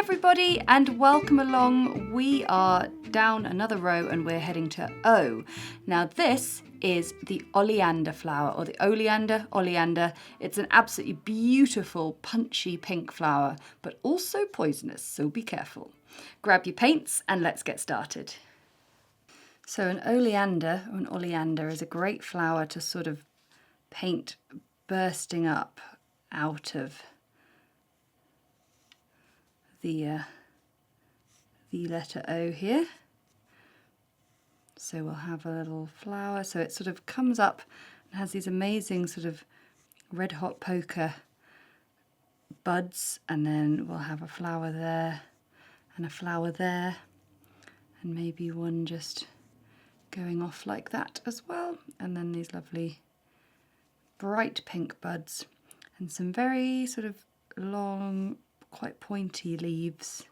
everybody and welcome along. We are down another row and we're heading to O. Now this is the oleander flower, or the oleander. It's an absolutely beautiful punchy pink flower, but also poisonous, so be careful. Grab your paints and let's get started. So an oleander is a great flower to sort of paint bursting up out of the letter O here. So we'll have a little flower, so it sort of comes up and has these amazing sort of red hot poker buds, and then we'll have a flower there and a flower there, and maybe one just going off like that as well, and then these lovely bright pink buds and some very sort of long, quite pointy leaves.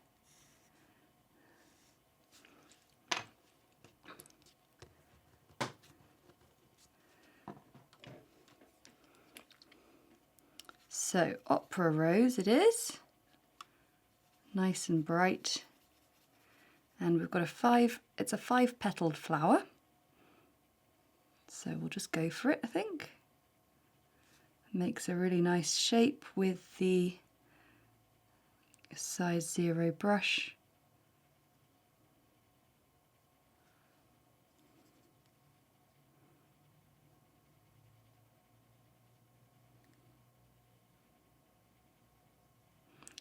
So opera rose it is, nice and bright, and we've got it's a 5-petaled flower, so we'll just go for it. I think makes a really nice shape with the size 0 brush.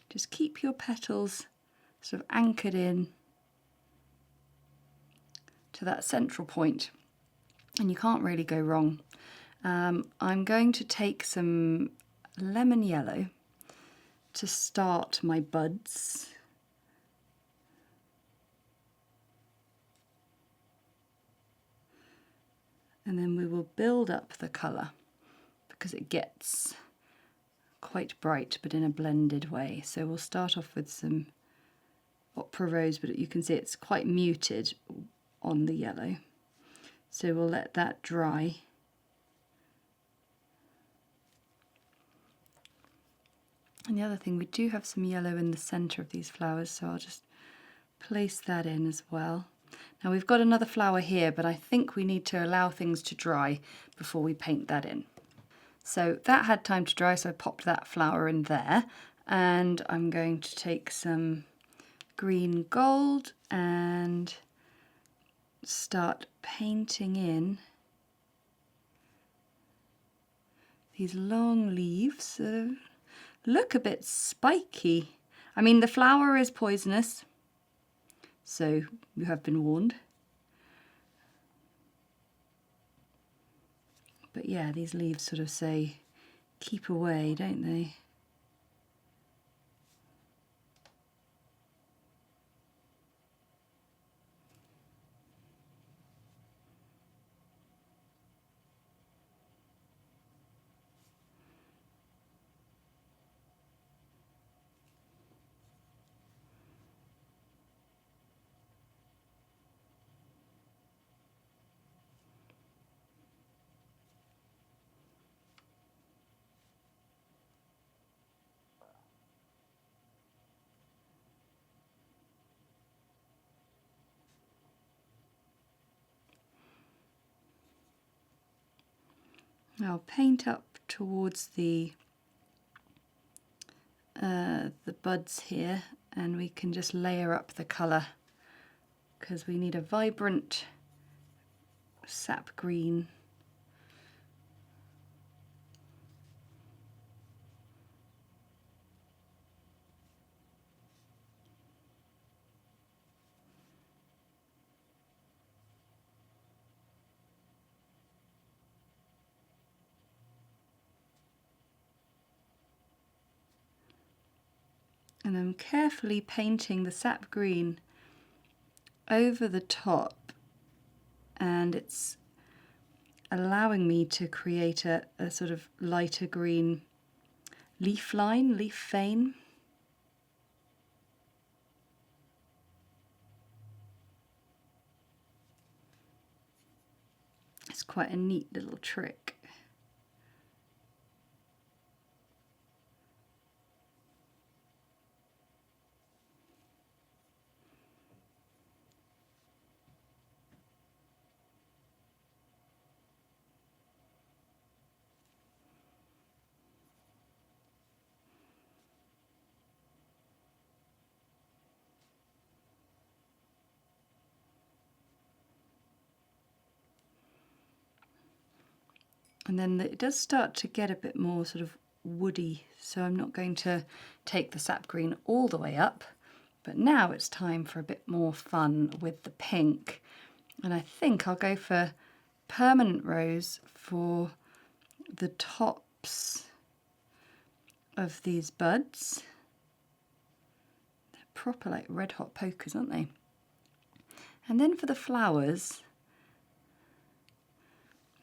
Just keep your petals sort of anchored in to that central point, and you can't really go wrong. I'm going to take some lemon yellow to start my buds. And then we will build up the colour because it gets quite bright but in a blended way. So we'll start off with some opera rose, but you can see it's quite muted on the yellow. So we'll let that dry. And the other thing, we do have some yellow in the centre of these flowers, so I'll just place that in as well. Now we've got another flower here, but I think we need to allow things to dry before we paint that in. So that had time to dry, so I popped that flower in there, and I'm going to take some green gold and start painting in these long leaves. Look a bit spiky. I mean, the flower is poisonous, so you have been warned. But yeah, these leaves sort of say, keep away, don't they? I'll paint up towards the buds here, and we can just layer up the colour because we need a vibrant sap green. And I'm carefully painting the sap green over the top, and it's allowing me to create a sort of lighter green leaf vein. It's quite a neat little trick. And then it does start to get a bit more sort of woody, so I'm not going to take the sap green all the way up. But now it's time for a bit more fun with the pink. And I think I'll go for permanent rose for the tops of these buds. They're proper like red hot pokers, aren't they? And then for the flowers,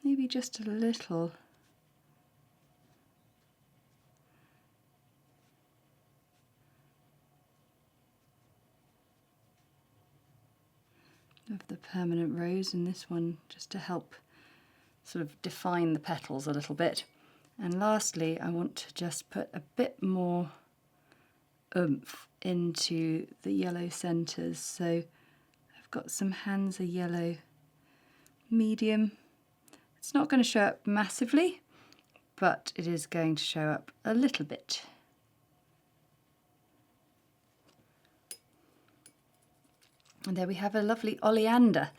maybe just a little of the permanent rose in this one, just to help sort of define the petals a little bit. And lastly, I want to just put a bit more oomph into the yellow centres. So I've got some Hansa yellow medium. It's not going to show up massively, but it is going to show up a little bit. And there we have a lovely oleander.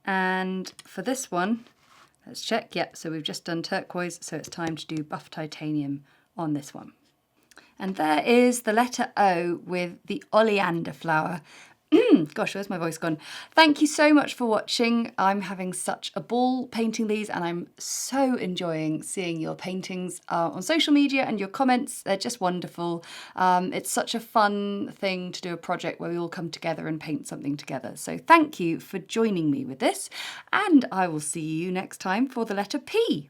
And for this one, let's check. Yep, so we've just done turquoise, so it's time to do buff titanium on this one. And there is the letter O with the oleander flower. Gosh, where's my voice gone? Thank you so much for watching. I'm having such a ball painting these, and I'm so enjoying seeing your paintings on social media and your comments. They're just wonderful. It's such a fun thing to do a project where we all come together and paint something together. So thank you for joining me with this, and I will see you next time for the letter P.